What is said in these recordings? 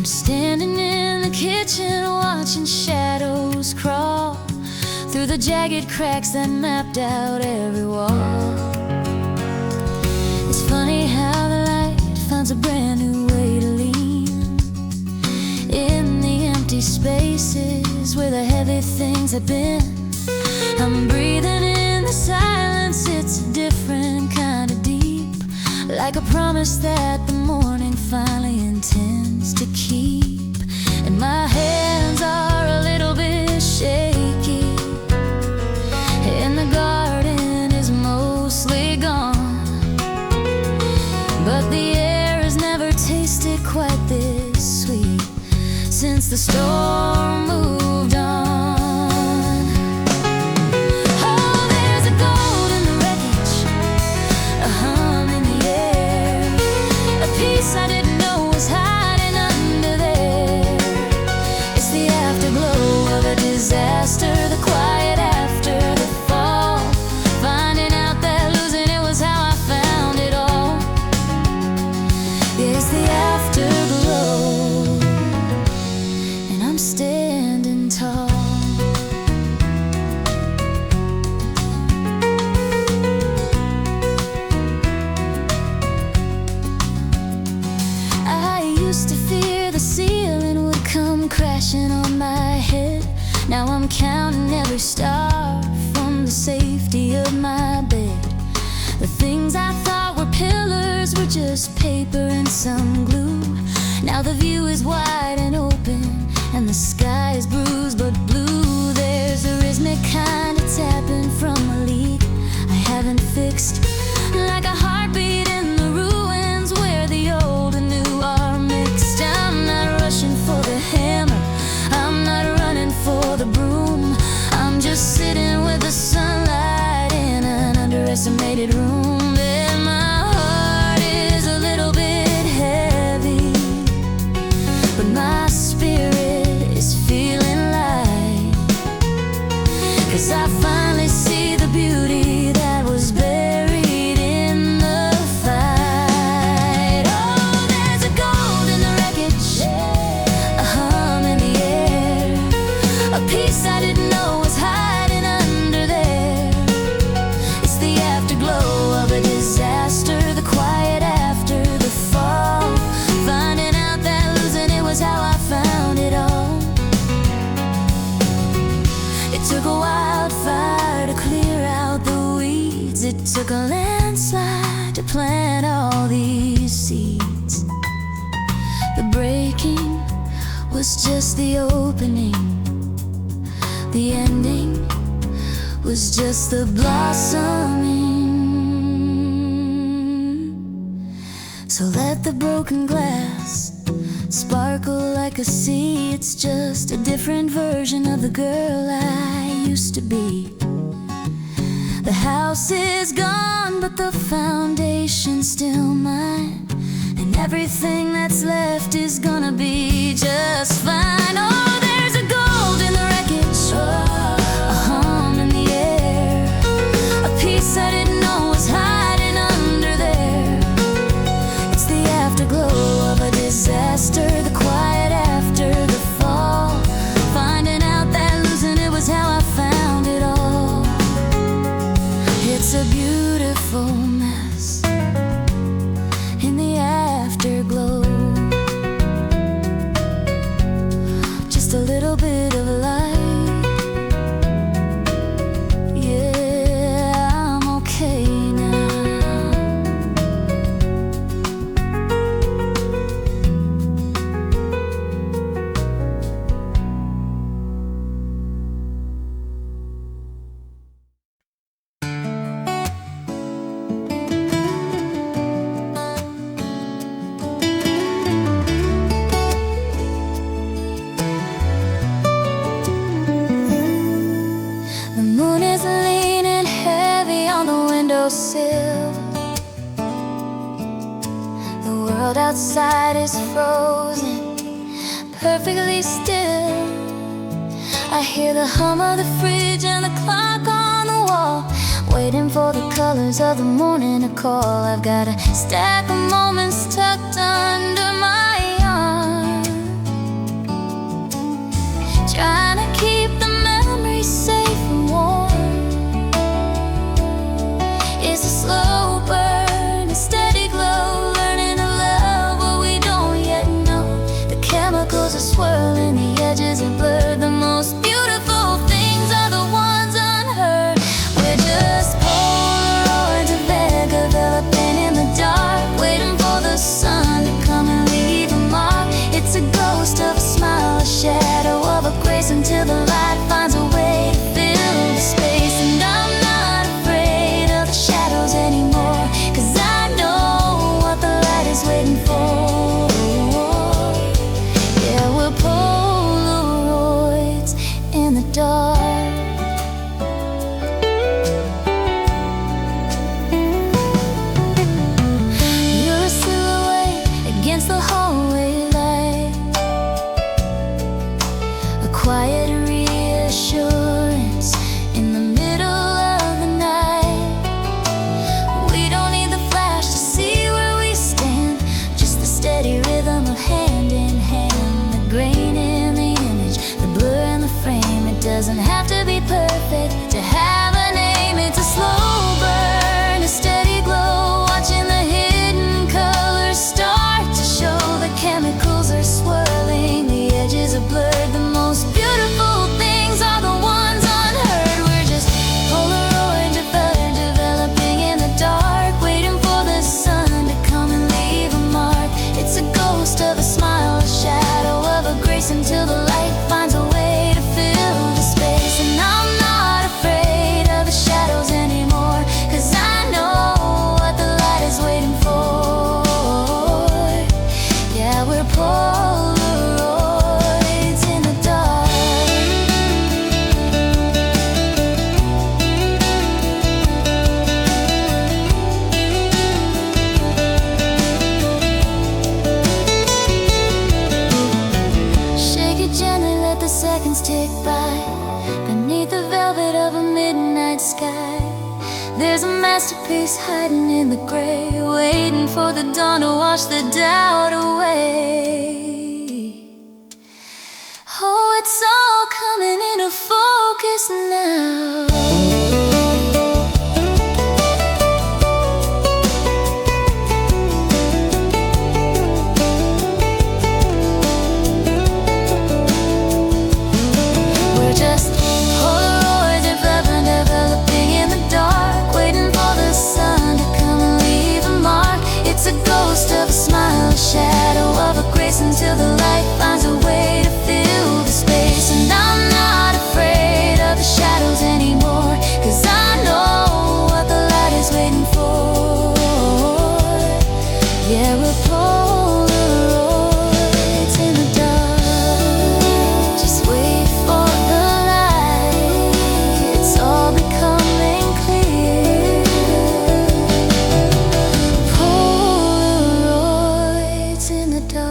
I'm standing in the kitchen watching shadows crawl through the jagged cracks that mapped out every wall. It's funny how the light finds a brand new way to lean in the empty spaces where the heavy things have been. I'm breathing in the silence, it's a different kind of deep, like a promise that the morning finally intends to keep. And my hands are a little bit shaky, and the garden is mostly gone, but the air has never tasted quite this sweet since the storm moved on. Oh, there's a gold in the wreckage, a hum in the air, a piece I didn't know was hiding under there. It's the afterglow of a disaster, the quiet after the fall, finding out that losing it was how I found it all. It's the afterglow, and I'm standing tall. I used to fear the ceiling would come crashing on my head. Now I'm counting every star from the safety of my bed. The things I thought were pillars were just paper and some glue. Now the view is wide and open, and the sky is bruised but blue. There's a rhythmic kind of tapping from a leak I haven't fixed, like a heartbeat in the ruins where the old and new are mixed. I'm not rushing for the hammer, I'm not running for the broom. I'm just sitting with the sunlight in an underestimated room. And my heart is a little bit heavy, but my spirit is feeling light, 'cause I finally see the beauty that was buried in the fight. Oh, there's a gold in the wreckage, a hum in the air, a piece I didn't know was hiding under there. It's the afterglow of a disaster, the quiet after the fall, finding out that losing it was how I found it all. It took a wildfire to clear out the weeds. It took a landslide to plant all these seeds. The breaking was just the opening, the ending was just the blossoming. So let the broken glass sparkle like a sea. It's just a different version of the girl I used to be. The house is gone, but the foundation's still mine, and everything that's left is gonna be just fine. Oh, there's a gold in the wreckage, a hum in the air, a piece I didn't know was hiding under there. It's the afterglow of a disaster, the quiet after the fall, finding out that losing it was how I found it all. It's a beautiful mess in the afterglow, just a little bit of light. Yeah, I'm okay now. The moon is leaning heavy on the windowsill. The world outside is frozen, perfectly still. I hear the hum of the fridge and the clock on the wall, waiting for the colors of the morning to call. I've got a stack of moments tucked under my arm, rhythm of hand in hand, the grain in the image, the blur in the frame. It doesn't have to be perfect to have a name. It's a slow burn, a steady glow, watching the hidden colors start to show. The chemicals are swirling, the edges are blurred. The most beautiful things are the ones unheard. We're just Polaroid developing in the dark, waiting for the sun to come and leave a mark. It's a ghost of a smile, a shadow of a grace, until the light finds a way to fill the space. And I'm not afraid of the shadows anymore, 'cause I know what the light is waiting for. Yeah, we're Polaroids in the dark. Shake it gently, let the seconds tick by, beneath the velvet of a midnight sky. There's a masterpiece hiding in the gray, waiting for the dawn to wash the doubt away. Oh, it's all coming into focus now. We're just Polaroids developing in the dark, waiting for the sun to come and leave a mark. It's a ghost of a smile, a shadow of a grace, until the light finds a way to fill the space. And I'm not afraid of the shadows anymore, 'cause I know what the light is waiting for. Yeah, we're Polaroids in the dark. Just wait for the light, it's all becoming clear. Polaroids in the dark.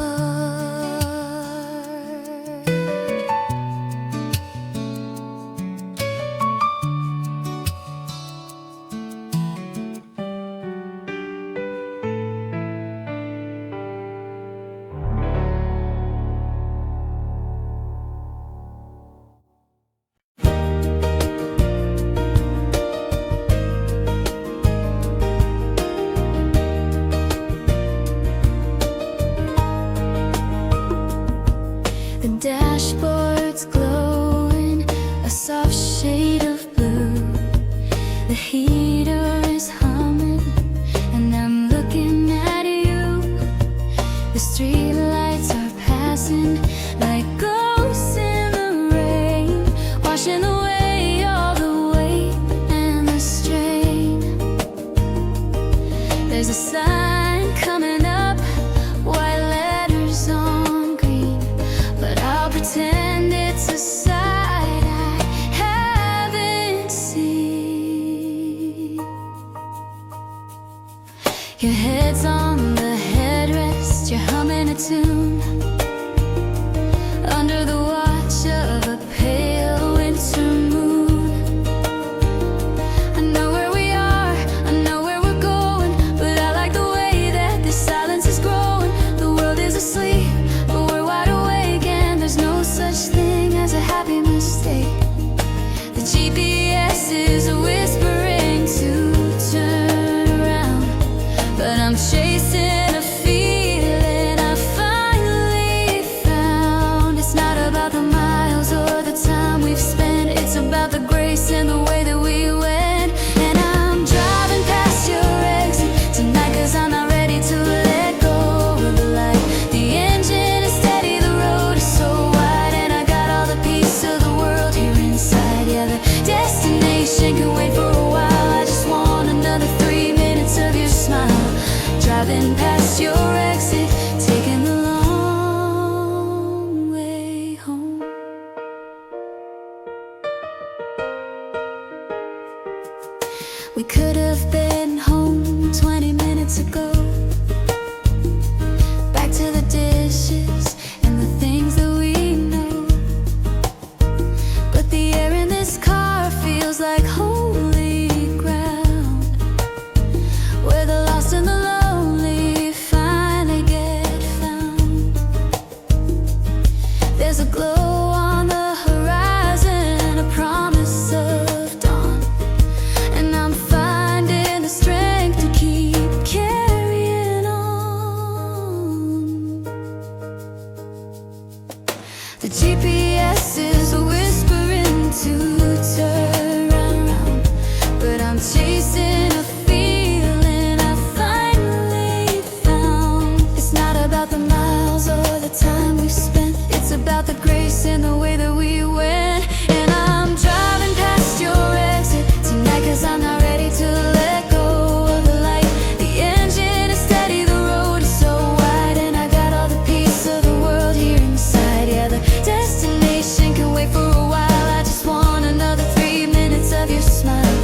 The dashboard's glowing, a soft shade of blue. The heater is humming, and I'm looking at you. The street lights are passing like ghosts in the rain, washing away all the weight and the strain. There's a sign coming up, white letters on green, but I'll pretend it's a sight I haven't seen. Your head's on the headrest, you're humming a tune, under the watch of a pale winter moon. I know where we are, I know where we're going, but I like the way that this silence is growing. The world is asleep, but we're wide awake, and there's no such thing as a happy mistake. The GPS is whispering to turn around, but I'm chasing a feeling I finally found. It's not about GPS is whispering to turn around, but I'm chasing a feeling I finally found. It's not about the miles or the time we've spent, it's about the grace and the way that we went. And I'm driving past your exit tonight, 'cause I'm not ready to let go of the light. The engine is steady, the road is so wide, and I got all the peace of the world here inside. Yeah, the destination can wait for a while. I just want another 3 minutes of your smile.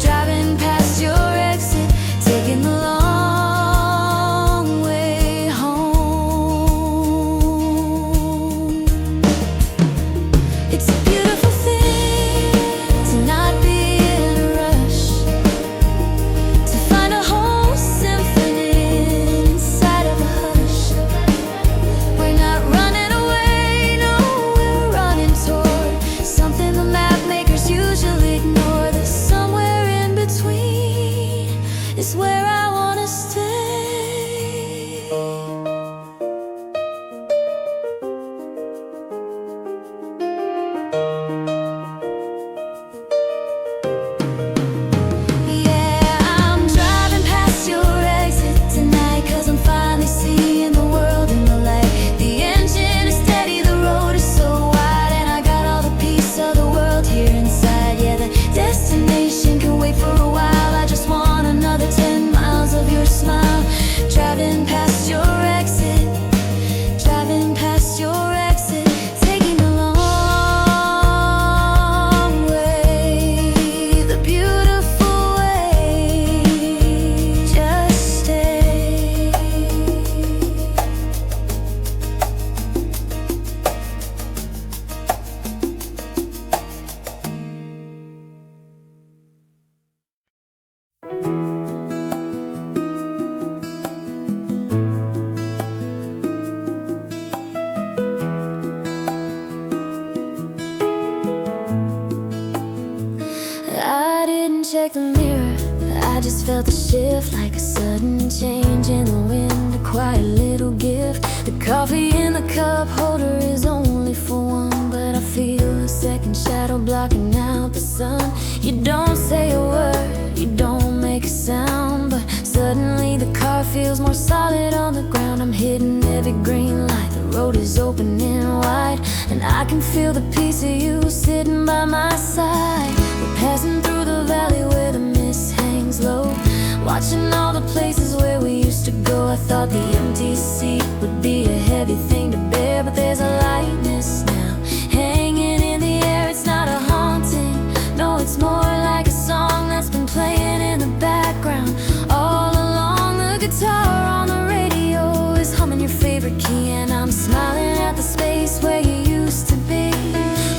Driving past your exit, taking the long way home. It's a beautiful thing to not be in a rush, to find a whole symphony inside of a hush. We're not running away, no, we're running toward something the map makers usually ignore. The somewhere in between is where I wanna stay. Yeah, I'm driving past your exit tonight, 'cause I'm finally seeing the world in the light. The engine is steady, the road is so wide, and I got all the peace of the world here inside. Yeah, the destination can wait for a while. I just want another 10 miles of your smile. Driving past your exit, driving past your exit, taking the long way, the beautiful way. Just stay. I didn't check the mirror, I just felt the shift, like a sudden change in the wind, a quiet little gift. The coffee in the cup holder is only for one, but I feel a second shadow blocking out the sun. You don't say a word, you don't make a sound, but suddenly the car feels more solid on the ground. I'm hitting every green light, the road is opening wide, and I can feel the piece of you sitting by my side. We're passing through the valley where the mist hangs low, watching all the places where we used to go. I thought the empty seat would be a heavy thing to bear, but there's a lightness now hanging in the air. It's not a haunting, no, it's more like a song that's been playing in the background all along. The guitar on the radio is humming your favorite key, and I'm smiling at the space where you used to be.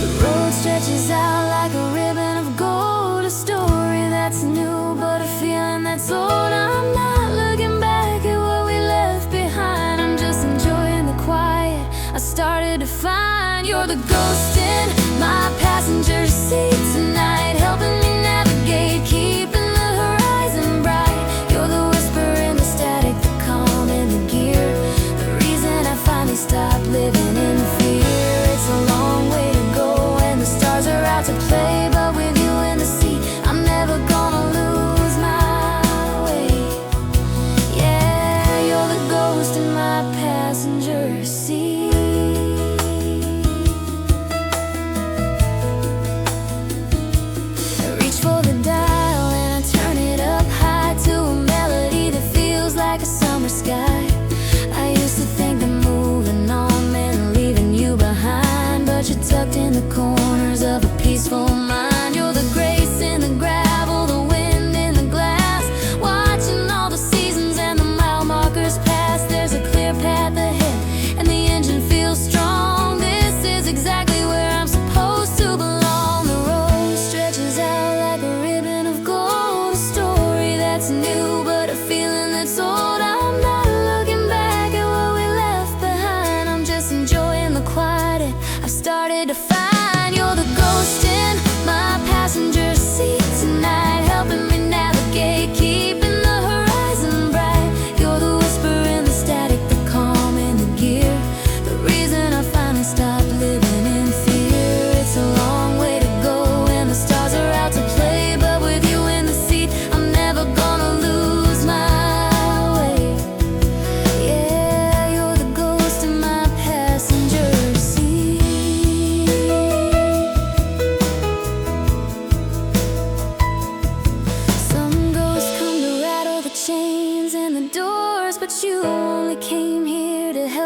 The road stretches out like a ribbon of gold, a story that's new but a feeling that's old. I'm not looking back at what we left behind, I'm just enjoying the quiet I started to find. You're the ghost in my passenger seat tonight, helping me navigate, keeping the horizon bright. You're the whisper in the static, the calm in the gear, the reason I finally stopped living in fear. It's a long way to go and the stars are out to play, but with you in the seat, I'm never gonna lose my way. Yeah, you're the ghost in my passenger seat. I reach for the dial and I turn it up high to a melody that feels like a summer sky. I used to think that moving on meant leaving you behind, but you're tucked in the corners of a peaceful mind. You're the grace in the gravel, the wind in the glass, watching all the seasons and the mile markers pass. There's a clear path ahead and the engine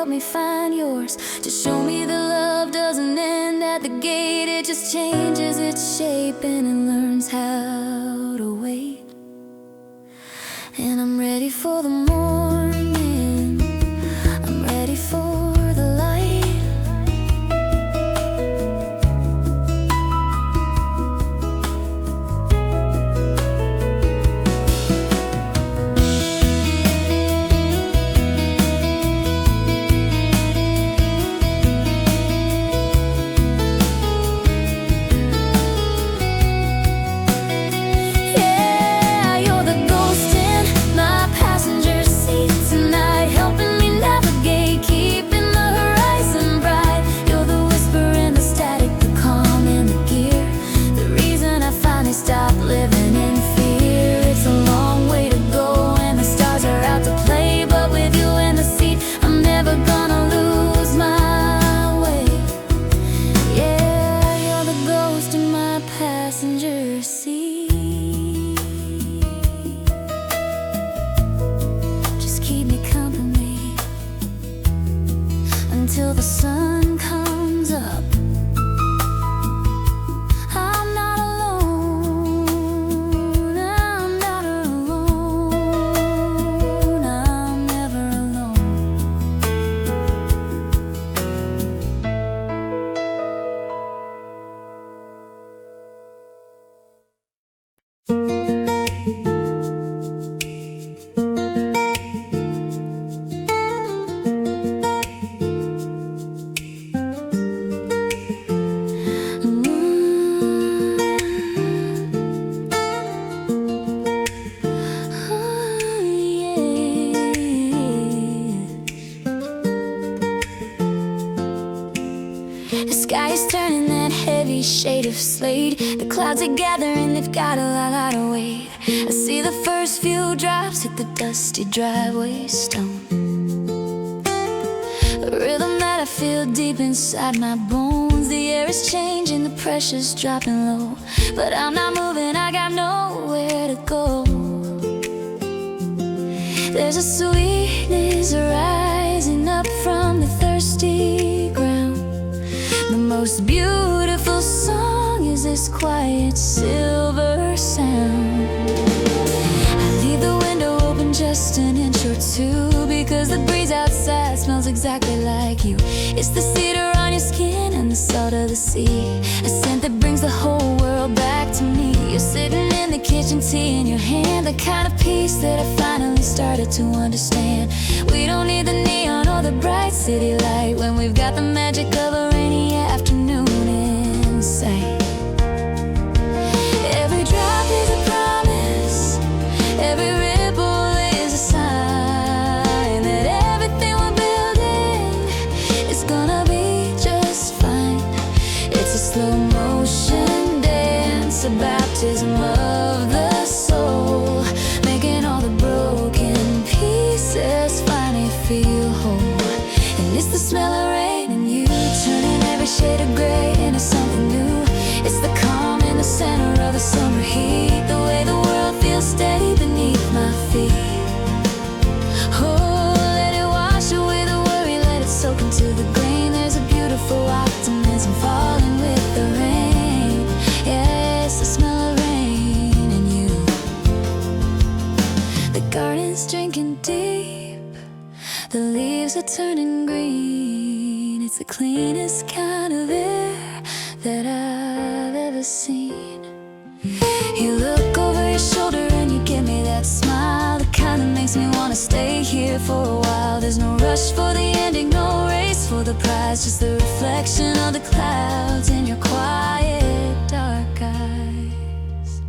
help me find yours, to show me that love doesn't end at the gate. It just changes its shape and it learns how to wait. And I'm ready for the morning, I'm ready for the light. Stop living in fear. It's a long way to go and the stars are out to play, but with you in the seat, I'm never gonna lose my way. Yeah, you're the ghost in my passenger seat. Just keep me company until the sun comes up. The sky is turning that heavy shade of slate. The clouds are gathering, they've got a lot of weight. I see the first few drops hit the dusty driveway stone. A rhythm that I feel deep inside my bones. The air is changing, the pressure's dropping low, but I'm not moving, I got nowhere to go. There's a sweetness rising up from the thirsty ground. The most beautiful song is this quiet silver sound. I leave the window open just an inch or two, because the breeze outside smells exactly like you. It's the cedar on your skin and the salt of the sea, a scent that brings the whole world back to me. You're sitting in the kitchen, tea in your hand, the kind of peace that I finally started to understand. We don't need the neon or the bright city light when we've got the magic of a rainy afternoon in sight. Every drop is a promise, every ripple is a sign that everything we're building is gonna be just fine. It's a slow motion dance, a baptism of the soul, making all the broken pieces finally feel whole. And it's the smell of rain and you, turning every shade of gray into something new. It's the calm in the center of the summer heat, the way the world feels steady beneath my feet. Oh, let it wash away the worry, let it soak into the grain. There's a beautiful optimism falling with the rain. Yeah, it's the smell of rain and you. The garden's drinking deep, the leaves are turning green. It's the cleanest kind of air that I've ever seen. You look over your shoulder and you give me that smile, the kind that makes me wanna stay here for a while. There's no rush for the ending, no race for the prize, just the reflection of the clouds in your quiet, dark eyes.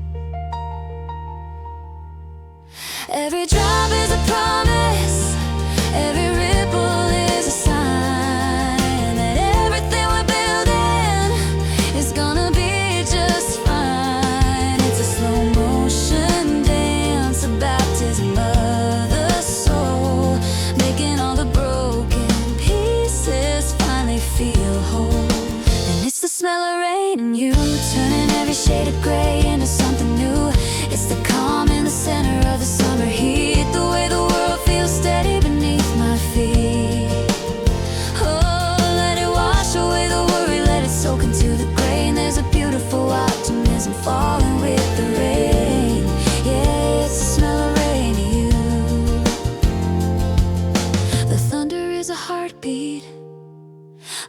Every drop is a promise, every ripple is a sign that everything we're building is gonna be just fine. It's a slow motion dance, a baptism of the soul, making all the broken pieces finally feel whole. And it's the smell of rain and you, turning every shade of gray into something new. It's the calm in the center of the summer heat, the way the world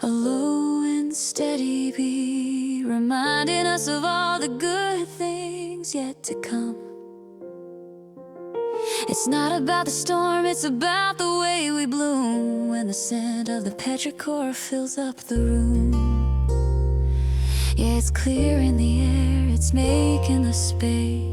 a low and steady beat, reminding us of all the good things yet to come. It's not about the storm, it's about the way we bloom, when the scent of the petrichor fills up the room. Yeah, it's clear in the air, it's making the space.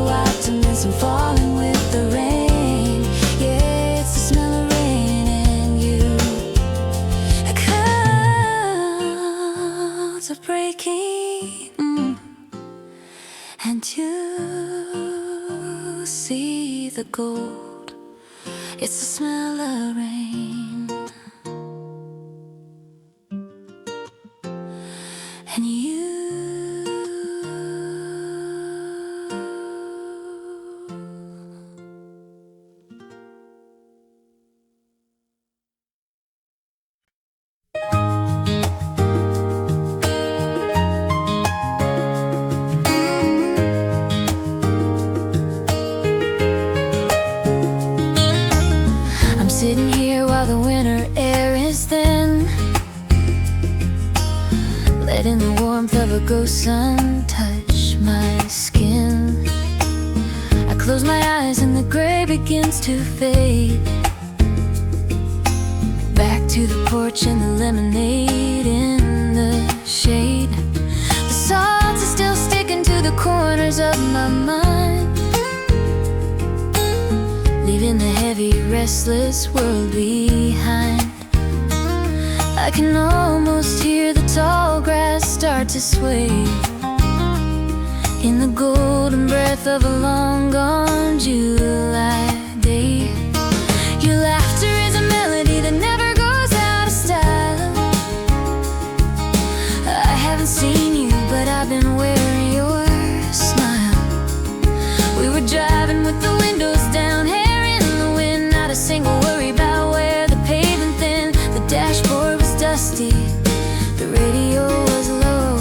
Optimism falling with the rain. Yeah, it's the smell of rain and you. Clouds are breaking, and you see the gold. It's the smell of rain, and you. Sitting here while the winter air is thin, letting the warmth of a ghost sun touch my skin. I close my eyes and the gray begins to fade. Back to the porch and the lemonade in the shade. The salt is still sticking to the corners of my mind, leaving the heavy, restless world behind. I can almost hear the tall grass start to sway in the golden breath of a long-gone July day. Your laughter is a melody that never goes out of style. I haven't seen you, but I've been wearing your smile. We were driving with the windows down, a single worry about where the pavement thin. The dashboard was dusty, the radio was low.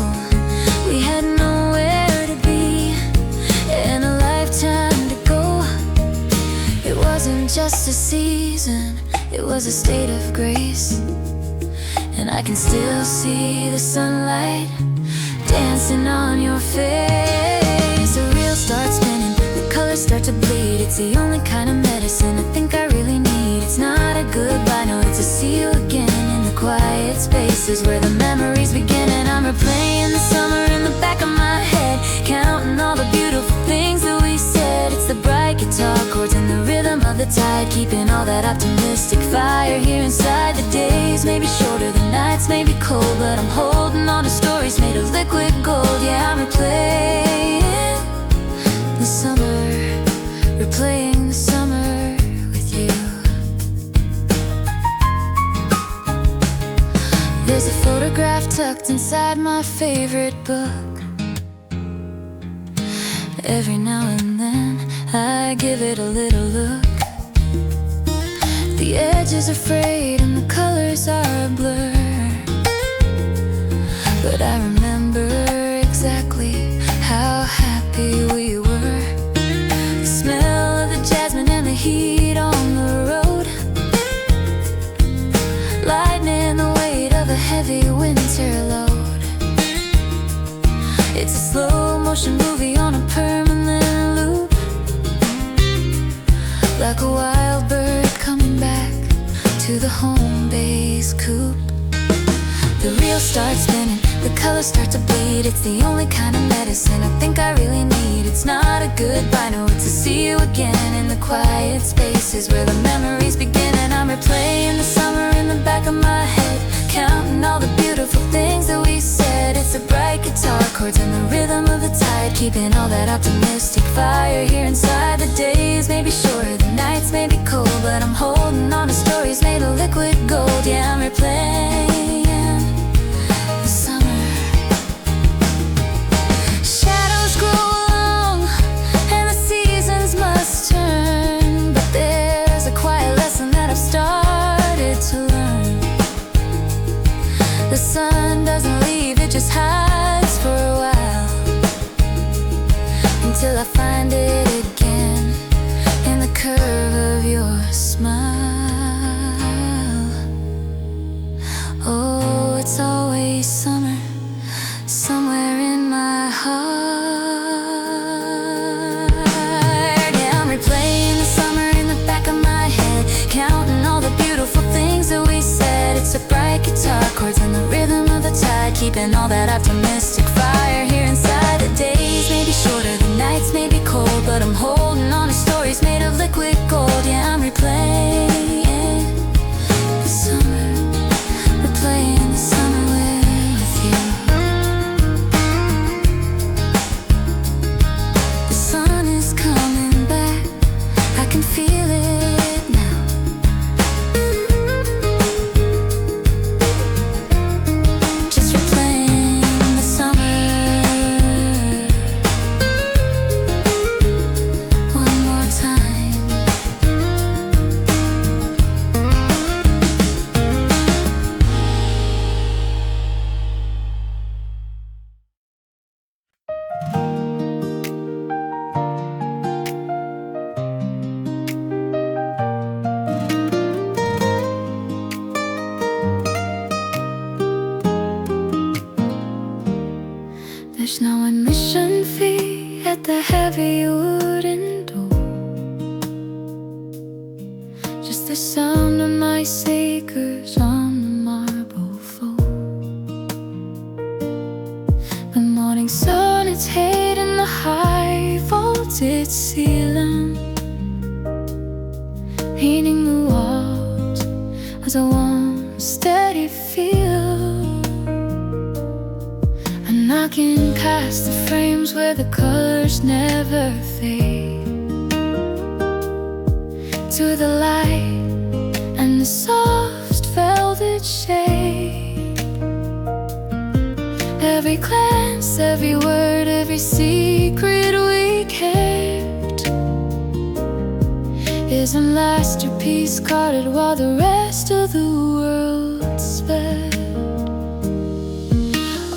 We had nowhere to be and a lifetime to go. It wasn't just a season, it was a state of grace. And I can still see the sunlight dancing on your face. The reel starts spinning, the colors start to bleed. It's the only kind of medicine I think I really need. It's not a goodbye, no, it's a see you again in the quiet spaces where the memories begin. And I'm replaying the summer in the back of my head, counting all the beautiful things that we said. It's the bright guitar chords and the rhythm of the tide, keeping all that optimistic fire here inside. The days may be shorter, the nights may be cold, but I'm holding on to stories made of liquid gold. Yeah, I'm replaying the summer, replaying the summer with you. There's a photograph tucked inside my favorite book. Every now and then I give it a little look. The edges are frayed and the colors are a blur, but I remember exactly how happy we were. The smell of the jasmine and the heat on the road, lightening the weight of a heavy winter load. It's a slow motion movie on a permanent loop, like a wild bird coming back to the home base coop. The reel starts spinning, the colors start to bleed. It's the only kind of medicine I think I really need. It's not a goodbye, no, it's a see you again in the quiet spaces where the memories begin. And I'm replaying the summer in the back of my head, counting all the beautiful things that we said. It's a bright guitar chords and the rhythm of the tide, keeping all that optimistic fire here inside. The days may be shorter, the nights may be cold, but I'm holding on to stories made of liquid gold. Yeah, I'm replaying the summer. Shadows grow long and the seasons must turn, but there's a quiet lesson that I've started to learn. The sun doesn't leave, it just hides for a while, until I find it again in the curve of your smile. Oh, it's always summer, somewhere in my heart. Yeah, I'm replaying the summer in the back of my head, counting all the beautiful things that we said. It's a bright guitar chords and the rhythm of the tide, keeping all that optimistic fire here inside. The days may be shorter, the nights may be cold, but I'm holding on to stories made of liquid gold. Yeah, I'm replaying the summer, replaying the summer with you. The sun is coming back, I can feel it now. Just replaying the summer one more time. There's no admission fee at the heavy wooden door, just the sound of my sneakers on the marble floor. The morning sun, it's hitting the high vaulted ceiling, painting the walls as a warm, steady feel. Knocking past the frames where the colors never fade, to the light and the soft velvet shade. Every glance, every word, every secret we kept is a masterpiece guarded while the rest of the world slept.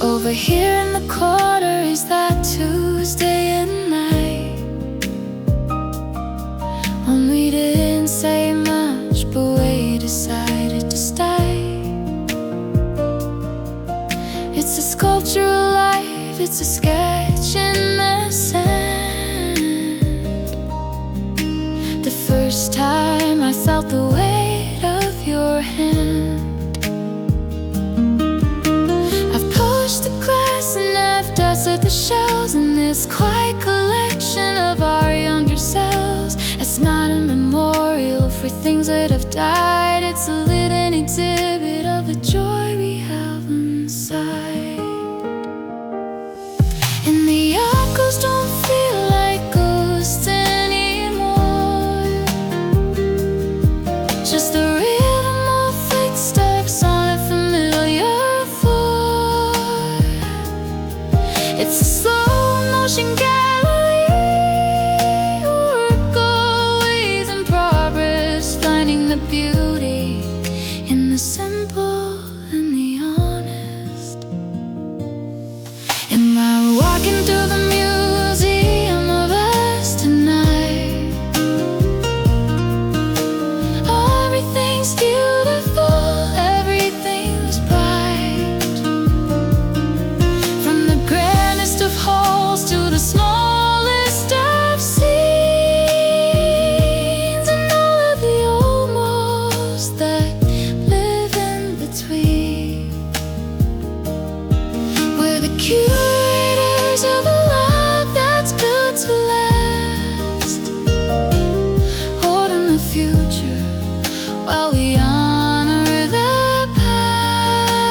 Over here in the corner is that Tuesday night when we didn't say much, but we decided to stay. It's a sculpture of life, it's a sketch in the sand. The first time I felt the weight of your hand. Dusted the shells in this quiet collection of our younger selves. It's not a memorial for things that have died, it's a little exhibit of the joy we have inside. And the echoes don't feel like ghosts anymore, just the rhythm of footsteps on a familiar floor. It's a slow motion gallery, work always in progress, finding the beauty in the simple and the honest. Am I walking through the museum of us tonight? Everything's beautiful, everything's bright, from the grandest of halls to the smallest of scenes, and all of the almost that live in between. We're the curators of a love that's built to last, holding the future while we honor the past.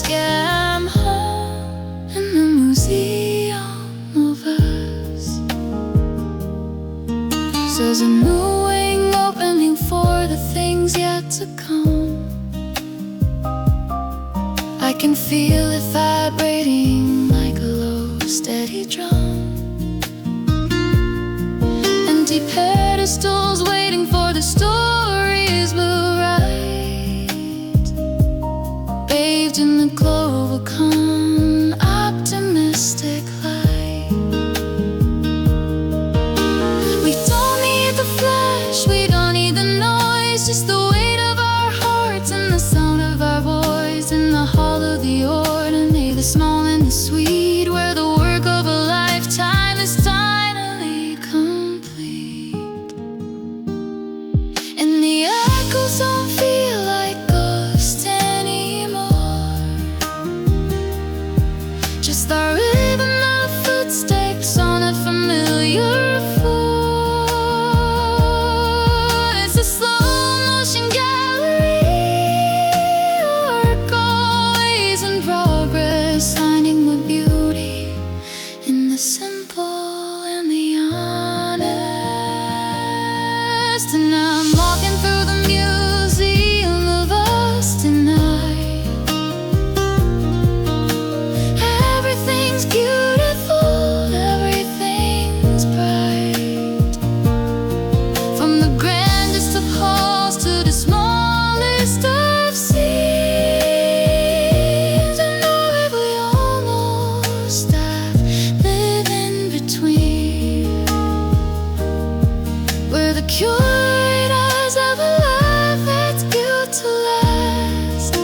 Yeah, I'm home There's a new wing opening for the things yet to come. I can feel it vibrating like a low, steady drum. Empty pedestals waiting for the stories we'll write, bathed in the glow of a calm, optimistic light. We don't need the flash, we don't need the noise, just the weight of our hearts and the sound of our voice in the hall of the ordinary, the small and the sweet, where the work of a lifetime is finally complete. And the echoes don't feel like ghosts anymore, just the rhythm of footsteps on a familiar floor. It's a slow motion gallery, work always in progress, finding the beauty in the simple and the honest. And I'm walking through the museum of us tonight. Everything's beautiful, everything's bright, from the grandest of halls to the smallest of scenes. And know if we almost have live in between, we're the curators of a life that's built to last,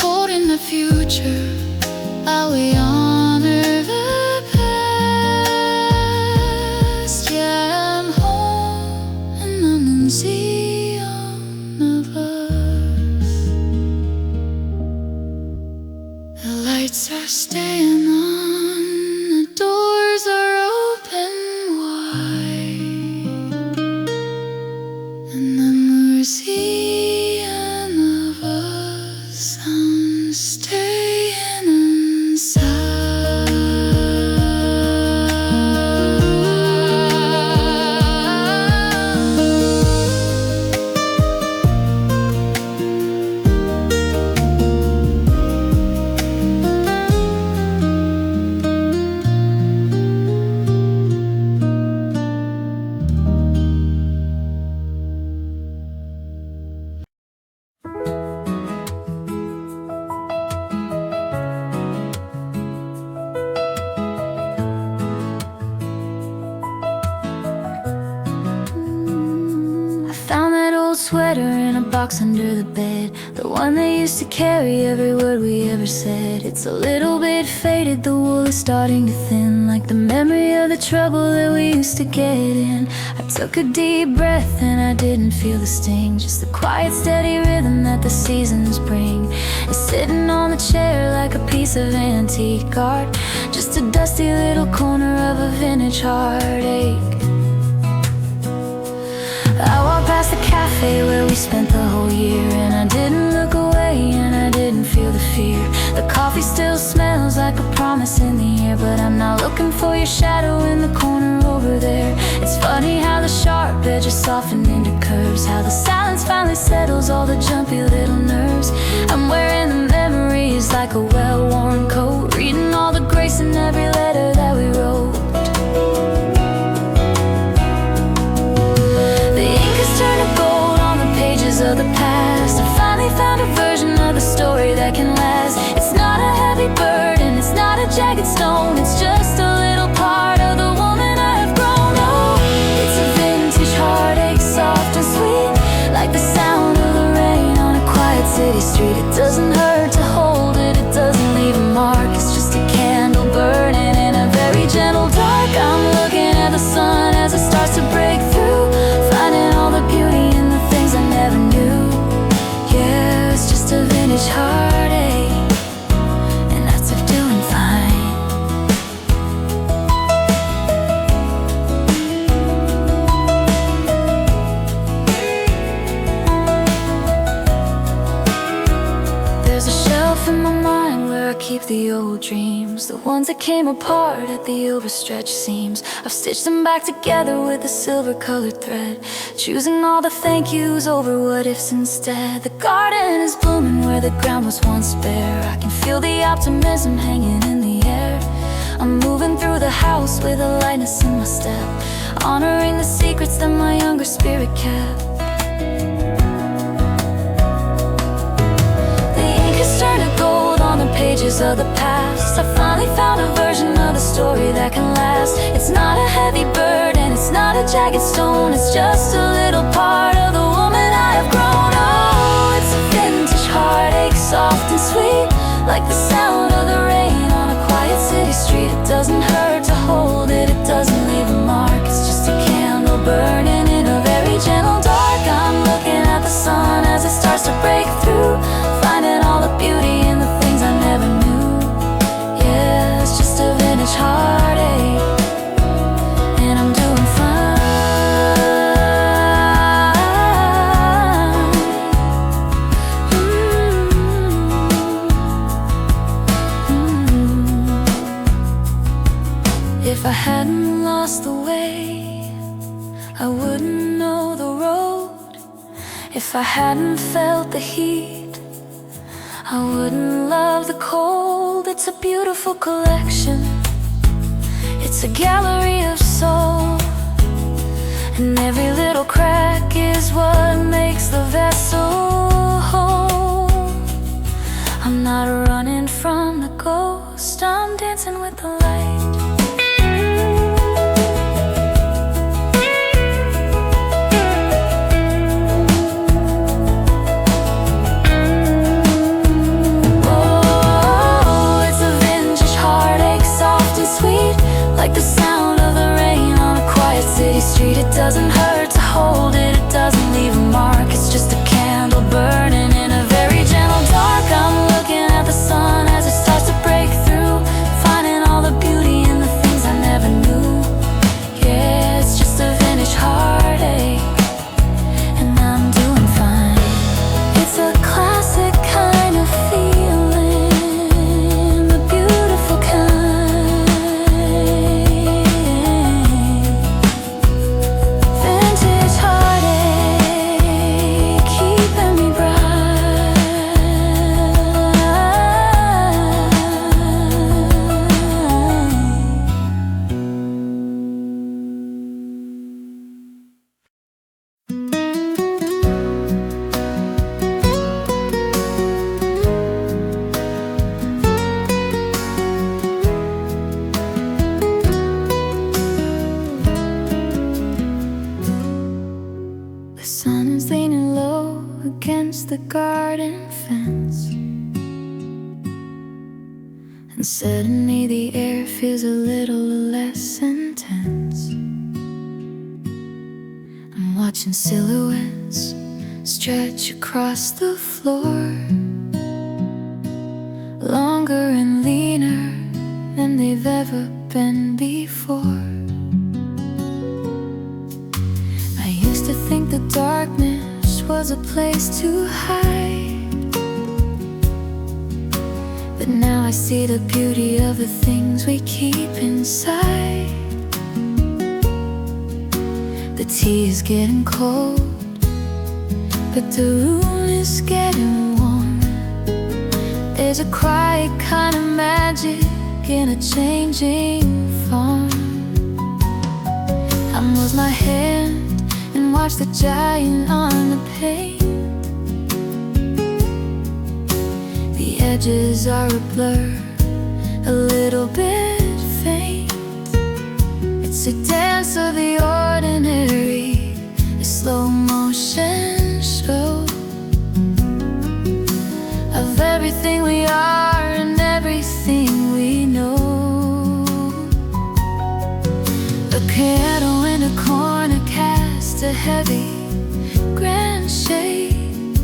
holding the future while we honor the past. Yeah, I'm home in the museum of us. The lights are staying on, the doors are open wide, and the museum of us, I'm staying inside. I found that old sweater in a box under the bed, the one that used to carry every word we ever said. It's a little bit faded, the wool is starting to thin, like the memory of the trouble that we used to get in. I took a deep breath and I didn't feel the sting, just the quiet steady rhythm that the seasons bring. It's sitting on the chair like a piece of antique art, just a dusty little corner of a vintage heartache. I walked past the cafe where we spent the whole year, and I didn't look away and I didn't feel the fear. The coffee still smells like a promise in the air, but I'm not looking for your shadow in the corner over there. It's funny how the sharp edges soften into curves, how the silence finally settles all the jumpy little nerves. I'm wearing the memories like a well-worn coat, reading all the grace in every letter that we wrote. Turning gold on the pages of the past, I finally found a version of the story that can last. It's not a heavy burden, it's not a jagged stone, it's just a little part of the woman I have grown. Oh, it's a vintage heartache, soft and sweet, like the sound of the rain on a quiet city street. It doesn't hurt to hold it, it doesn't leave a mark, it's just a candle burning I keep the old dreams, the ones that came apart at the overstretched seams. I've stitched them back together with a silver-colored thread, choosing all the thank yous over what ifs instead. The garden is blooming where the ground was once bare. I can feel the optimism hanging in the air. I'm moving through the house with a lightness in my step, honoring the secrets that my younger spirit kept. Turn to gold on the pages of the past. I finally found a version of the story that can last. It's not a heavy burden, it's not a jagged stone. It's just a little part of the woman I have grown. Oh, it's a vintage heartache, soft and sweet, like the sound of the rain on a quiet city street. It doesn't hurt to hold it, it doesn't leave a mark. It's just a candle burning in a very gentle dark. I'm looking at the sun as it starts to break through, finding all the beauty in the things I never knew. Yeah, it's just a vintage heartache, and I'm doing fine. If I hadn't lost the way, I wouldn't know the road. If I hadn't felt the heat, I wouldn't love the cold. It's a beautiful collection, it's a gallery of soul, and every little crack is what makes the vessel whole. I'm not running from the ghost, I'm dancing with the light. Like the sound of the rain on a quiet city street. It doesn't hurt to hold it, it doesn't leave a mark. It's just a candle burning in a very gentle dark. I'm looking at the sun as it starts to break through, finding all the beauty in the things I never knew. Yeah, it's just a vintage heartache, and I'm doing fine. It's a classic kind of feeling, the beautiful kind. The sun is leaning low against the garden fence, and suddenly the air feels a little less intense. I'm watching silhouettes stretch across the floor, longer and leaner than they've ever been before. I used to think the darkness was a place to hide, but now I see the beauty of the things we keep inside. The tea is getting cold, but the room is getting warm. There's a quiet kind of magic in a changing farm. I move my hand and watch the giant on the pane. The edges are a blur, a little bit faint. It's a dance of the ordinary, a slow motion show of everything we are and everything we know. A candle in a corner casts a heavy, grand shade,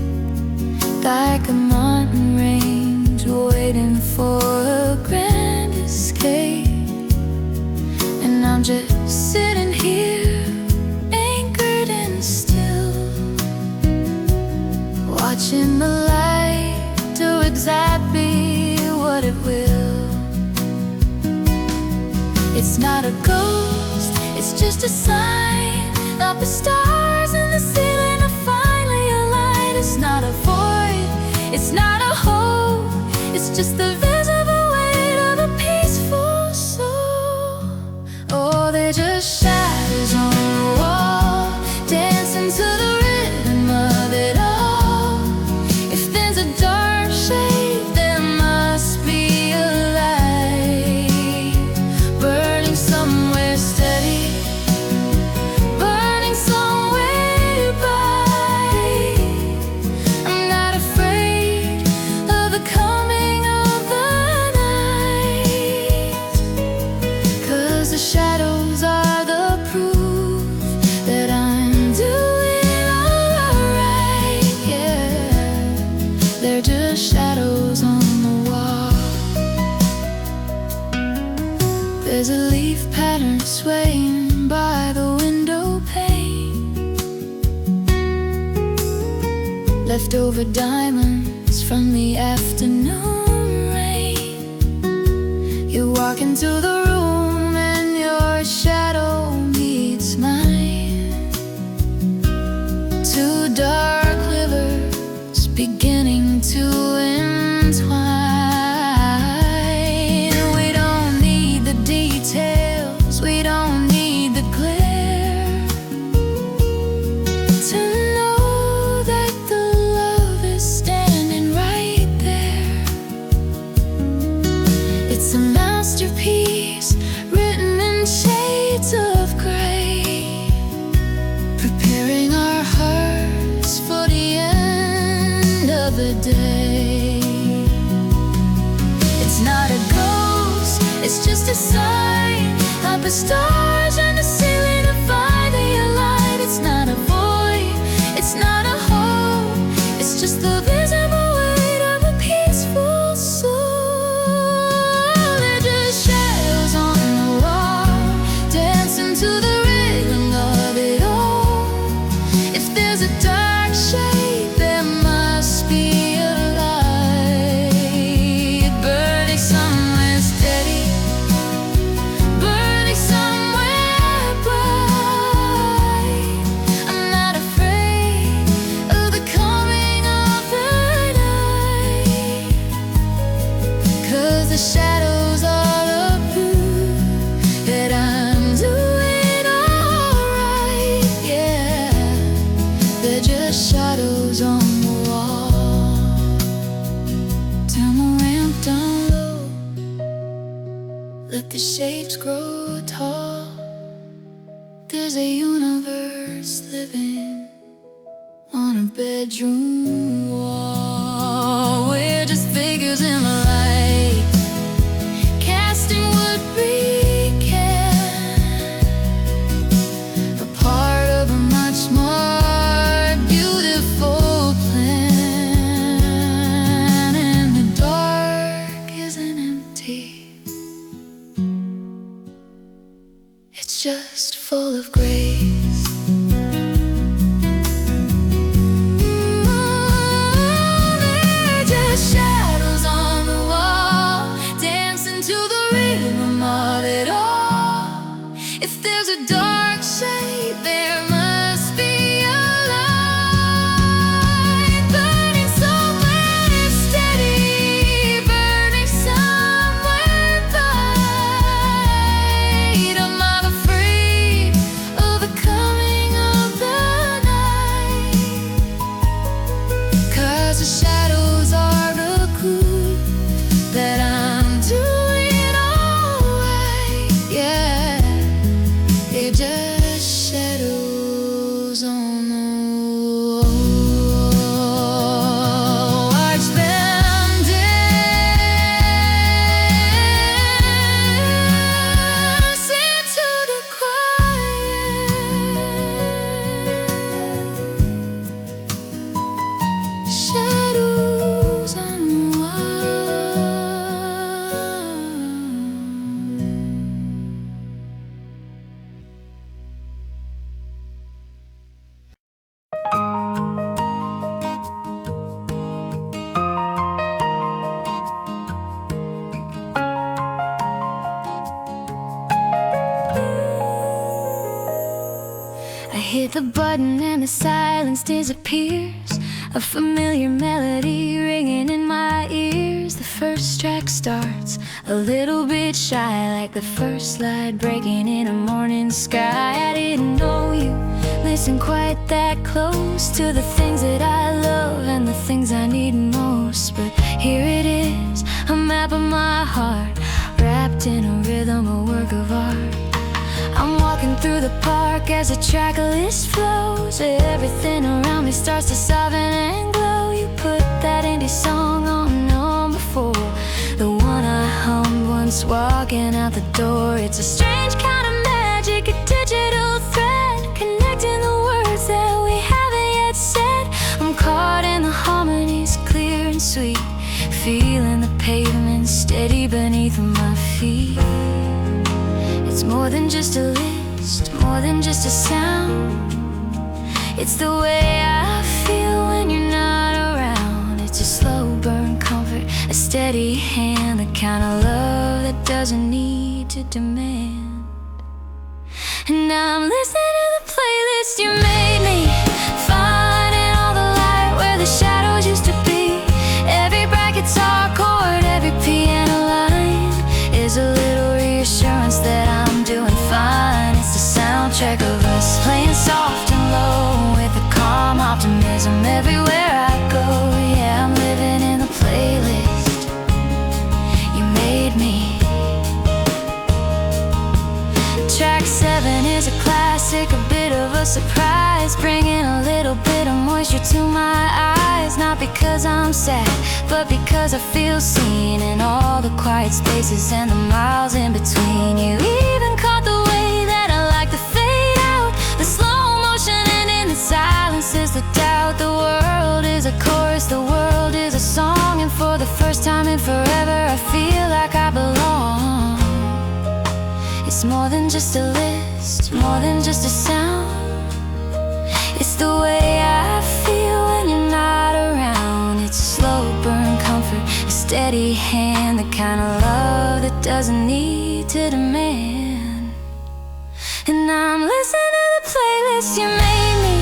like a mountain range waiting for a grand escape. And I'm just sitting here, anchored and still, watching the light do exactly what it It's not a ghost, it's just a sign. Up the stars in the ceiling are finally aligned. It's not a void, it's not a hope, it's just the visible weight of a peaceful soul. Oh, they're just shadows on the wall, dancing to the rhythm of it all. If there's a dark shade, there must be a light burning somewhere steady, burning somewhere bright. I'm not afraid of the coming of the night, 'cause the shadows are the proof that I'm doing alright. Yeah, they're just shadows on the wall. There's a leaf pattern swaying by the window pane, leftover diamonds from the afternoon rain. You walk into the room and your shadow meets mine. Two dark rivers beginning to entwine. We don't need the details, we don't need the glare to know that the love is standing right there. It's a masterpiece written in shades of gray, preparing our hearts for the end of the day. It's not a ghost, it's just a sign. Up the stars and the ceiling are finally aligned. It's not a void, it's not a hope, it's just the visible weight of a peaceful soul. They're just shadows on the wall, dancing to the rhythm of it all. If there's a dark shade, there must be a light burning somewhere steady, burning somewhere bright. I'm not afraid of the coming of the night, 'cause the shadows are the proof that I'm doing alright. Yeah, they're just shadows on the wall. Turn the lamp down low, let the shapes grow tall. There's a universe living on a bedroom wall. We're just figures in the light, casting what we can, a part of a much more beautiful plan. And the dark isn't empty, it's just full of grace. They're just shadows on the wall, dancing to the rhythm of it all. If there's a dark shade, there must be a light burning somewhere steady, burning somewhere bright. I'm not afraid of the hit the button and the silence disappears. A familiar melody ringing in my ears. The first track starts a little bit shy, like the first light breaking in a morning sky. I didn't know you listen quite that close to the things that I love and the things I need most. But here it is, a map of my heart, wrapped in a rhythm, a work of art. I'm walking through the park as the track list flows. Everything around me starts to soften and glow. You put that indie song on number 4, the one I hummed once walking out the door. It's a strange kind of magic, a digital thread connecting the words that we haven't yet said. I'm caught in the harmonies, clear and sweet, feeling the pavement steady beneath my feet. It's more than just a list, more than just a sound. It's the way I feel when you're not around. It's a slow burn comfort, a steady hand, the kind of love that doesn't need to demand. And I'm listening to the playlist you made me, finding all the light where the shadows used to be. Every bright guitar chord, every piano line is a little reassurance that I'm doing fine. It's the soundtrack of us playing soft and low, with a calm optimism everywhere I go. Yeah, I'm living in the playlist you made me. Track 7 is a classic, a bit of a surprise, bringing a little bit of moisture to my eyes. Not because I'm sad, but because I feel seen in all the quiet spaces and the miles in between. You even caught the way that I like to fade out, the slow motion, and in the silence is the doubt. The world is a chorus, the world is a song, and for the first time in forever I feel like I belong. It's more than just a list, more than just a sound. It's the way I feel when you're not around. It's a slow burn comfort, a steady hand, the kind of love that doesn't need to demand. And I'm listening to the playlist you made me,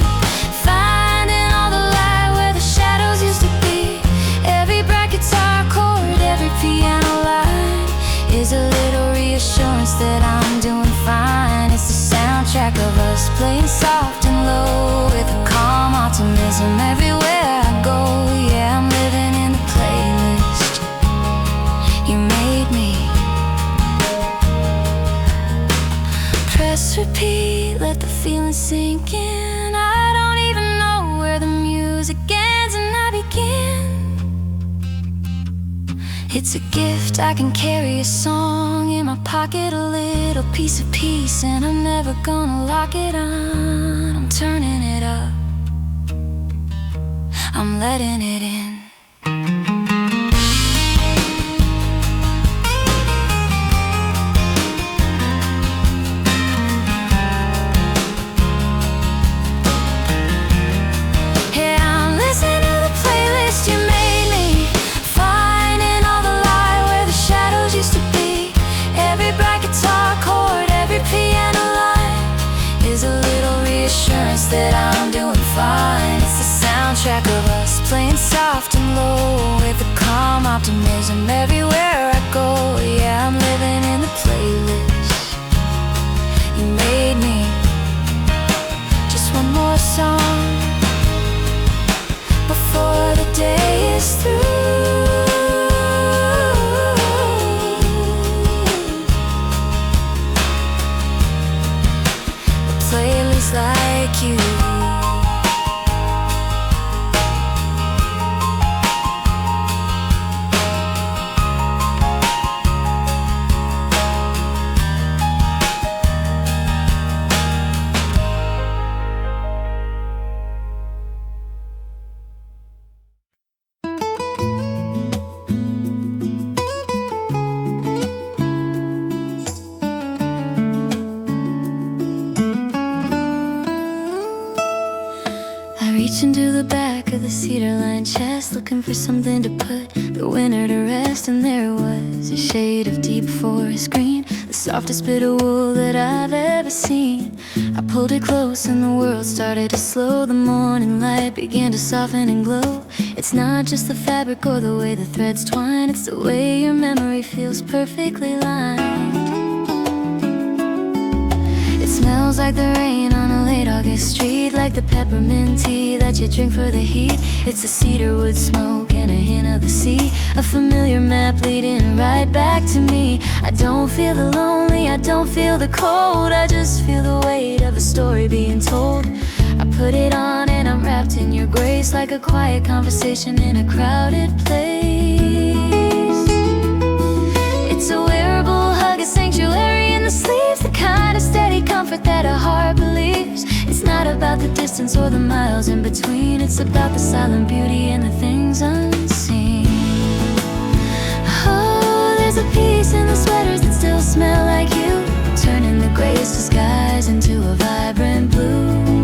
finding all the light where the shadows used to be. Every bright guitar chord, every piano line is a little reassurance that I'm doing fine. It's the soundtrack of us playing soft and low, with a calm optimism everywhere I go. Yeah, I'm living in the playlist you made me. Press repeat, let the feeling sink in. I don't even know where the music ends and I begin. It's a gift, I can carry a song in my pocket, a little piece of peace, and I'm never gonna lock it on. I'm turning it up, I'm letting it in. That I'm doing fine. It's the soundtrack of us playing soft and low, with a calm optimism everywhere I go. Yeah, I'm living in the playlist you made me. Just one more song before the day is through. A playlist like you. Reach into the back of the cedar-lined chest, looking for something to put the winter to rest. And there it was, a shade of deep forest green, the softest bit of wool that I've ever seen. I pulled it close and the world started to slow. The morning light began to soften and glow. It's not just the fabric or the way the threads twine, it's the way your memory feels perfectly lined. It smells like the rain on a late August street, like the peppermint tea that you drink for the heat. It's the cedarwood smoke and a hint of the sea, a familiar map leading right back to me. I don't feel the lonely, I don't feel the cold, I just feel the weight of a story being told. I put it on and I'm wrapped in your grace, like a quiet conversation in a crowded place. It's a wearable hug, a sanctuary in the sleeves, the kind of steady comfort that a heart believes. It's not about the distance or the miles in between, it's about the silent beauty and the things unseen. Oh, there's a peace in the sweaters that still smell like you, turning the grayest skies into a vibrant blue.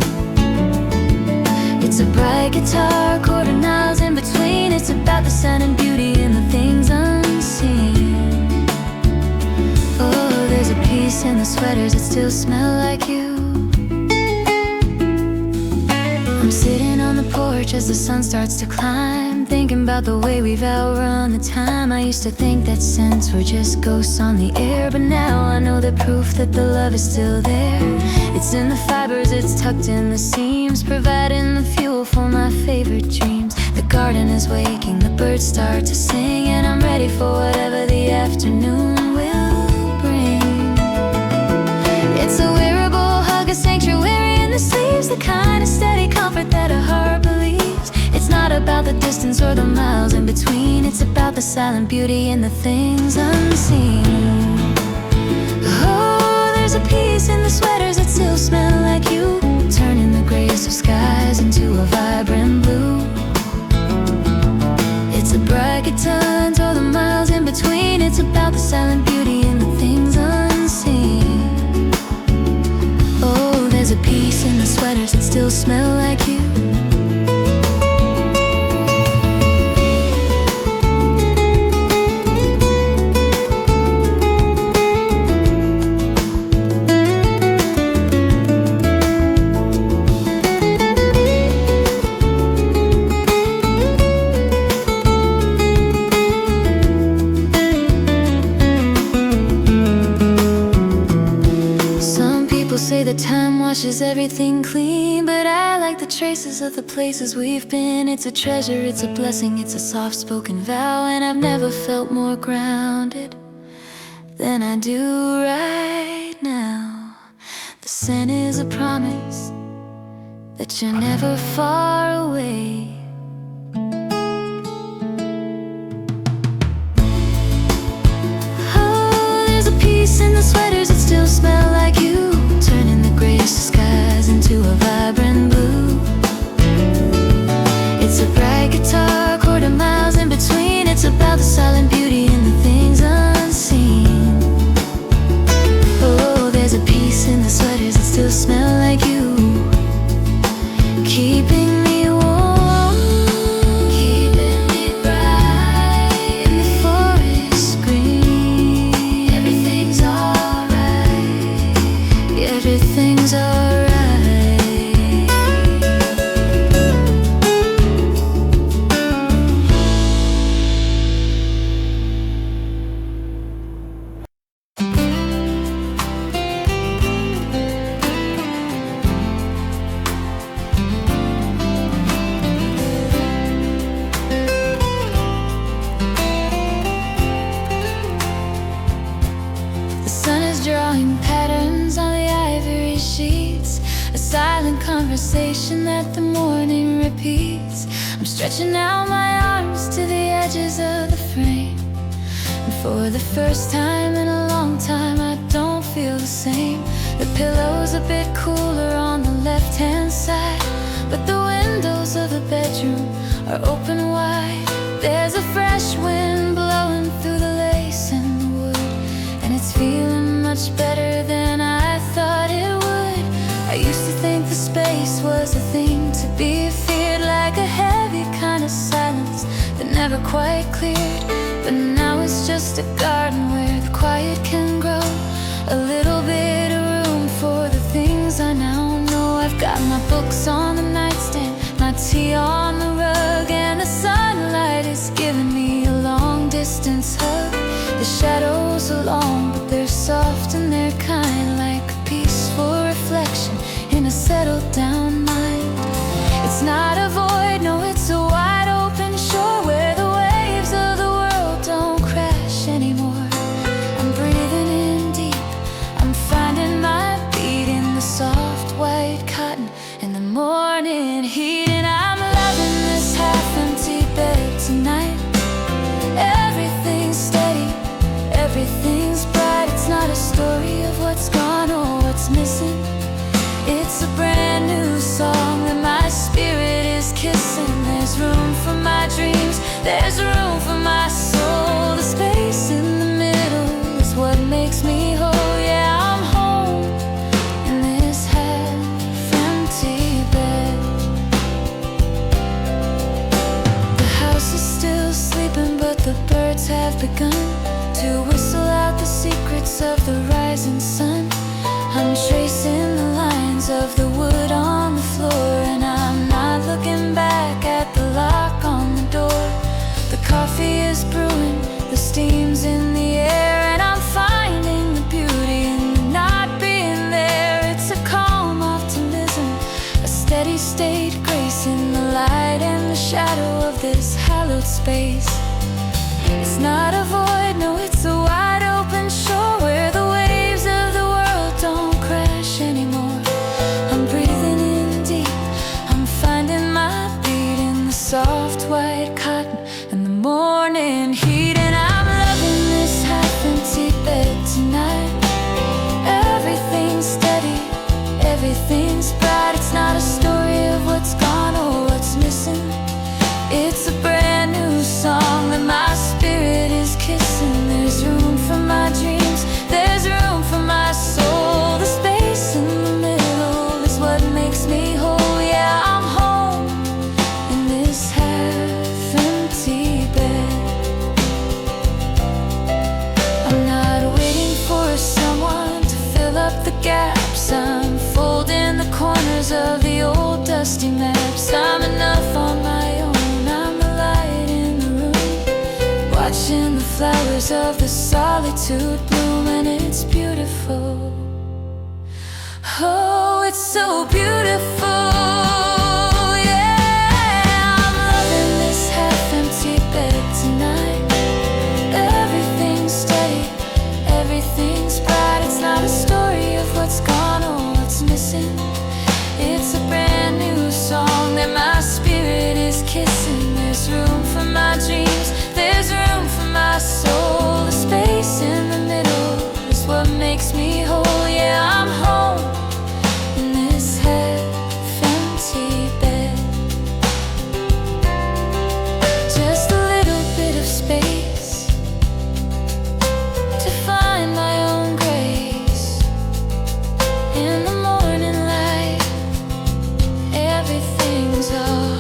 It's a bright guitar chord and miles in between, it's about the sun and beauty and the things unseen. Oh, there's a peace in the sweaters that still smell like you. I'm sitting on the porch as the sun starts to climb, thinking about the way we've outrun the time. I used to think that scents were just ghosts on the air, but now I know the proof that the love is still there. It's in the fibers, it's tucked in the seams, providing the fuel for my favorite dreams. The garden is waking, the birds start to sing, and I'm ready for whatever the afternoon will bring. It's a wearable hug, a sanctuary in the sleeves, the kind of steady comfort that a heart believes. It's not about the distance or the miles in between, it's about the silent beauty and the things unseen. Oh, there's a peace in the sweaters that still smell like you, turning the grays of skies into a vibrant blue. It's a bright guitar and all the miles in between, it's about the silent beauty and the things unseen. Oh, there's a peace in the sweaters that still smell like you. Say that time washes everything clean, but I like the traces of the places we've been. It's a treasure, it's a blessing, it's a soft-spoken vow, and I've never felt more grounded than I do right now. The scent is a promise that you're never far away. Oh, there's a peace in the sweaters that still smell like you, turning the grayest skies into a vibrant blue. It's a bright guitar chord and miles in between, it's about the silent beauty and the things unseen. Oh, there's a peace in the sweaters that still smell like you, keeping me warm, keeping me bright in the forest green. Everything's alright, everything's alright. The sun is drawing patterns on the ivory sheets, a silent conversation that the morning repeats. I'm stretching out my arms to the edges of the frame, and for the first time in a long time I don't feel the same. The pillow's a bit cooler on the left-hand side, but the windows of the bedroom are open wide. There's a fresh wind blowing through the lace in the wood, and it's feeling much better than I thought it would. I used to think the space was a thing to be feared, like a heavy kind of silence that never quite cleared. But now it's just a garden where the quiet can grow. a little bit of room for the things I now know. I've got my books on the nightstand, my tea on the rug, and the sunlight is giving me a long distance hug. The shadows are long, but they're soft and they're kind, like a peaceful reflection in a settled down mind. It's not a void, no, it's a wide open shore where the waves of the world don't crash anymore. I'm breathing in deep, I'm finding my beat in the soft white cotton and the morning heat. And I'm loving this half-empty bed tonight. Everything's steady, everything's bright. It's not a story of what's gone or what's missing. It's a brand new song that my spirit is kissing. There's room for my dreams, there's room for my soul. The space in the middle is what makes me whole. Yeah, I'm home in this half-empty bed. The house is still sleeping, but the birds have begun to whistle out the secrets of the rising sun. I'm tracing the lines of the wood on the floor, and I'm not looking back at the lock on the door. The coffee is brewing, the steam's in the air, and I'm finding the beauty in not being there. It's a calm optimism, a steady state grace in the light and the shadow of this hallowed space. It's not a void, no, it's a wide open shore where the waves of the world don't crash anymore. I'm breathing in deep, I'm finding my beat in the soft white cotton and the morning heat. And I'm loving this half-empty bed tonight. Everything's steady, everything's bright. It's not a story of what's gone or what's missing. It's a brand new song that my spirit is kissing. There's room for my dreams, there's room for my soul. The space in the middle is what makes me whole. Yeah, I'm home in this half-empty bed. I'm not waiting for someone to fill up the gaps. I'm folding the corners of the old dusty maps. I'm enough on my own, watching the flowers of the solitude bloom, and it's beautiful. Oh, it's so beautiful. Yeah, I'm loving this half-empty bed tonight. Everything's steady, everything's bright. It's not a story of what's gone or what's missing. It's a brand new song that my spirit is kissing. There's room for my dreams, there's room for my soul. The space in the middle is what makes me whole. Yeah, I'm home in this half-empty bed. Just a little bit of space to find my own grace. In the morning light, everything's alright.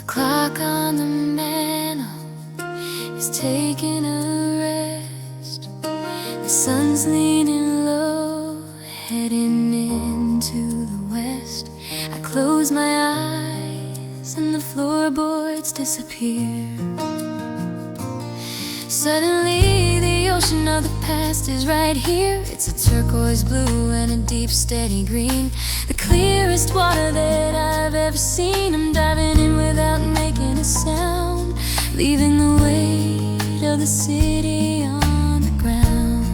Clock on the mantle is taking a rest. The sun's leaning low, heading into the west. I close my eyes and the floorboards disappear. Suddenly the ocean of the past is right here. It's a turquoise blue and a deep steady green, the clearest water that I've ever seen. I'm diving in without making a sound, leaving the weight of the city on the ground.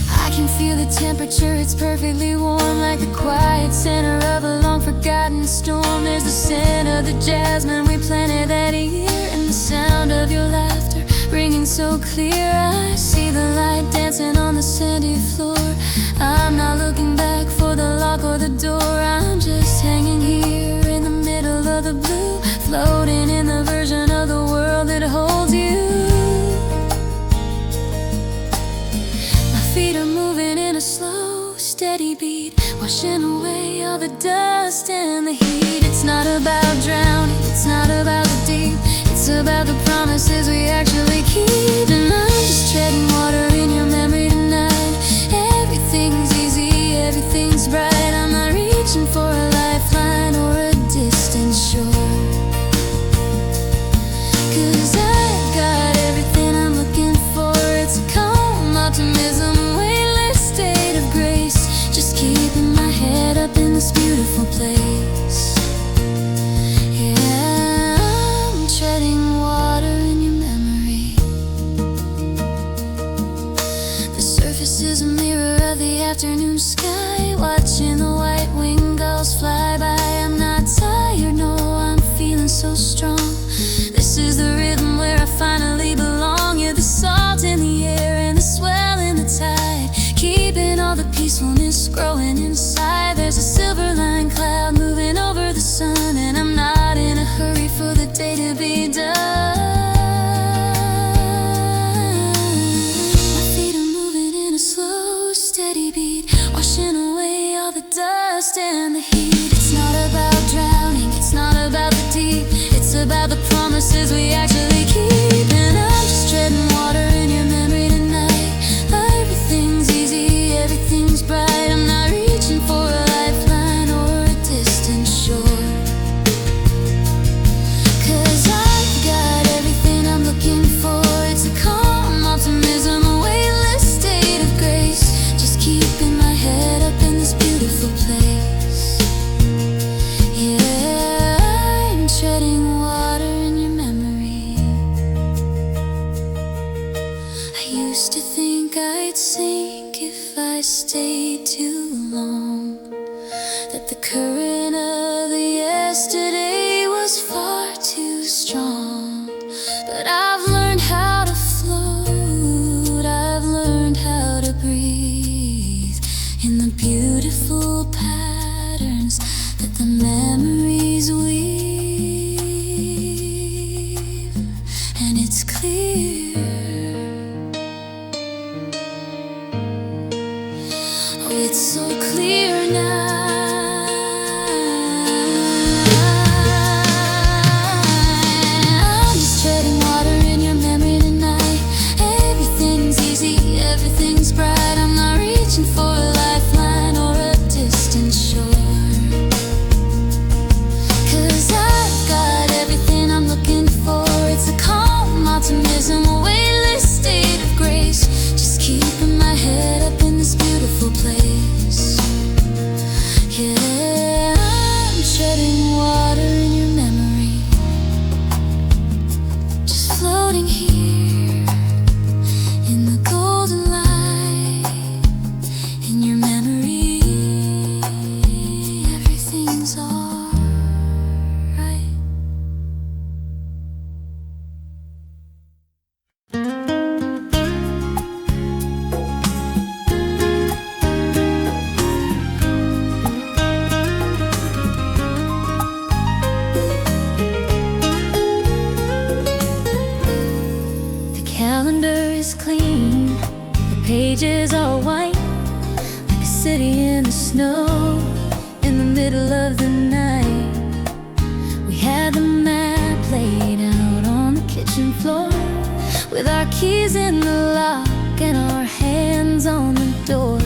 I can feel the temperature, it's perfectly warm, like the quiet center of a long forgotten storm. There's the scent of the jasmine we planted that year, and the sound of your laughter bringing so clear. I see the light dancing on the sandy floor. I'm not looking back for the lock or the door. I'm just hanging here in the middle of the blue, floating in the version of the world that holds you. My feet are moving in a slow, steady beat, washing away all the dust and the heat. It's not about drowning, it's not about the deep, it's about the promises we actually keep. And I'm just treading water in your memory tonight. Everything's easy, everything's bright. I'm not reaching for a lifeline or a distant shore, 'cause I've got everything I'm looking for. It's a calm optimism, weightless state of grace, just keeping my head up in this beautiful place. Yeah, I'm treading water in your memory. The surface is a mirror of the afternoon sky, watching the white winged gulls fly by. I'm not tired, no, I'm feeling so strong. This is the rhythm where I finally belong. You're the salt in the air and the swell in the tide, keeping all the peacefulness growing inside. There's a silver line cloud moving over the sun, and I'm not in a hurry for the day to be done. My feet are moving in a slow, steady beat, washing away all the dust and the heat. It's not about drowning, it's not about the deep, it's about the promises we actually keep. And I'm just treading water in your memory tonight. Everything's easy, everything's bright. I'm not reaching for a lifeline or a distant shore, 'cause I've got everything I'm looking for. It's a calm optimism, a weightless state of grace, just keeping my head up in this beautiful place. Yeah, I'm treading water in your memory. I used to think I'd sink if I stayed too long, that the current of the yesterday was far too strong. But I've learned how to float, I've learned how to breathe in the beautiful patterns that the memories weave. And it's clear, oh, it's so clear now. I'm just treading water in your memory tonight. Everything's easy, everything's bright. I'm not reaching for a lifeline or a distant shore, 'cause I've got everything I'm looking for. It's a calm optimism, a weightless state of grace, just keeping my head up in this beautiful place. Yeah, I'm treading water in your memory, just floating here in the golden light. In your memory, everything's alright. The calendar is clean, the pages are white, like a city in the snow in the middle of the night. We had the map laid out on the kitchen floor, with our keys in the lock and our hands on the door.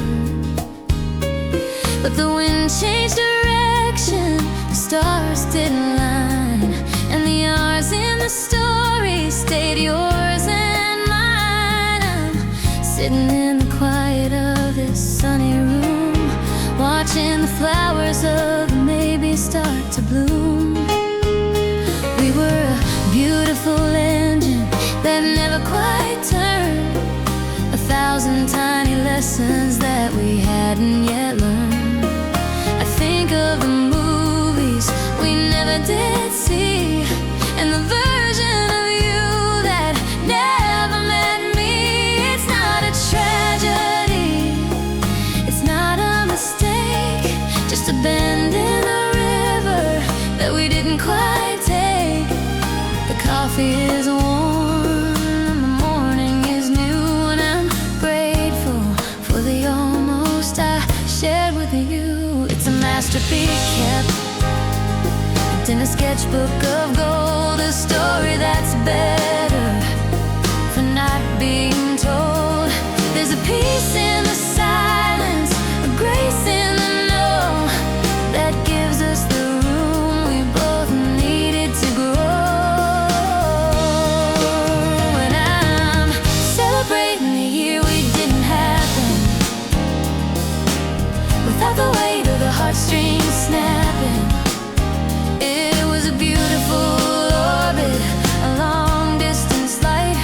But the wind changed direction, the stars didn't line, and the R's in the story stayed yours and mine. I'm sitting in the quiet of this sunny room, watching the flowers of the maybe start to bloom. We were a beautiful engine that never quite turned, 1,000 tiny lessons that we hadn't yet learned. I think of the movies we never did see, and the version of you that never met coffee is warm, the morning is new, and I'm grateful for the almost I shared with you. It's a masterpiece kept in a sketchbook of gold, a story that's better for not being told. There's a peace in the silence, a grace in the no, that gives us the room we both needed to grow. And I'm celebrating the year we didn't happen, without the weight of the heartstrings snapping. It was a beautiful orbit, a long-distance light,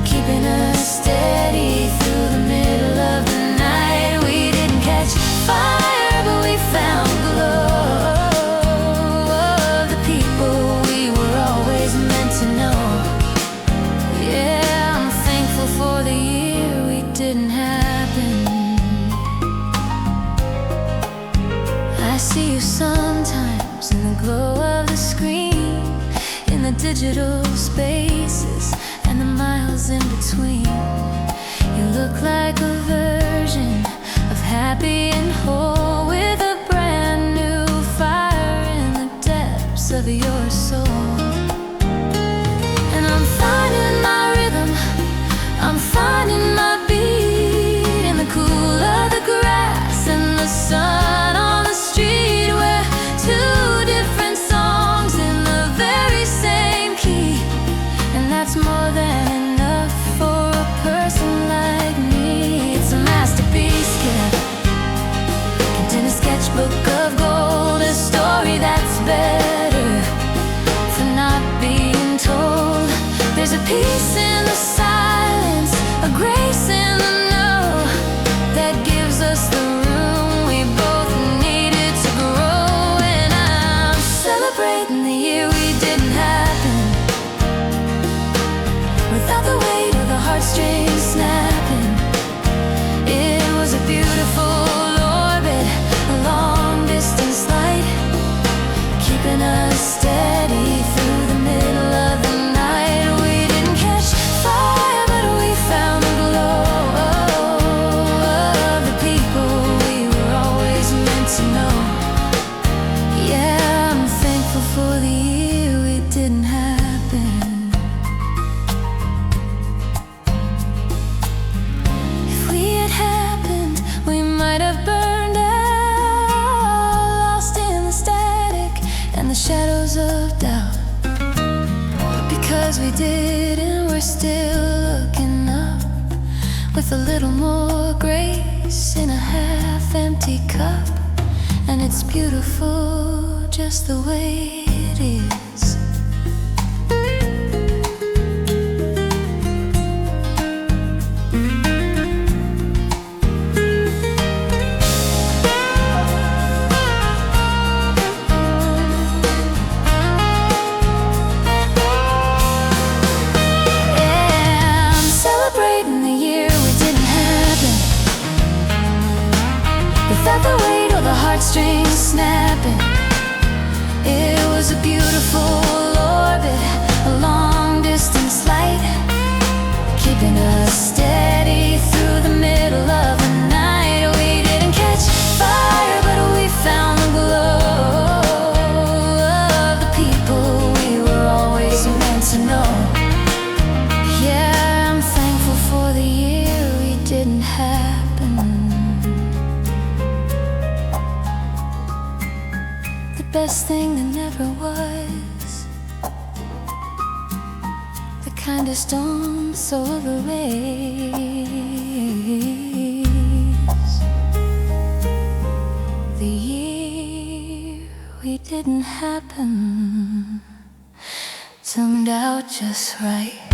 keeping us steady through the middle of the night. We didn't catch fire, but we found glow of the people we were always meant to know. Yeah, I'm thankful for the year we didn't happen. I see you sometimes in the glow of the screen, in the digital spaces and the miles in between. You look like a version of happy and whole, with a brand new fire in the depths of your soul. And I'm finding my rhythm, I'm finding my beat, in the cool of the grass and the sun on the street. We're two different songs in the very same key, and that's more than enough for a person like me. It's a masterpiece kept in a sketchbook of gold, a story that's better for not being told. There's a peace in the silence, a grace in the no, that gives us the room we both needed to grow. And I'm celebrating the year we didn't happen, without the weight of the heartstrings snapping. It was a beautiful orbit, a long-distance light, keeping us steady through the middle of the night. We didn't catch fire, but we found the glow of the people we were always meant to know. Yeah, I'm thankful for the year we didn't happen. If we had happened, we might have burned out, lost in the static and the shadows of doubt. But because we didn't, we're still looking up, with a little more grace in a half-empty cup. And it's beautiful just the way it is. Yeah, I'm celebrating the year we didn't happen, without the weight or the heartstrings snapping. It was a beautiful orbit, a long-distance light, keeping us steady through the middle of the night. We didn't catch fire, but we found the glow of the people we were always meant to know. Yeah, I'm thankful for the year we didn't happen. The best thing that never was, the kind of storm so erase the year we didn't happen. Turned out just right.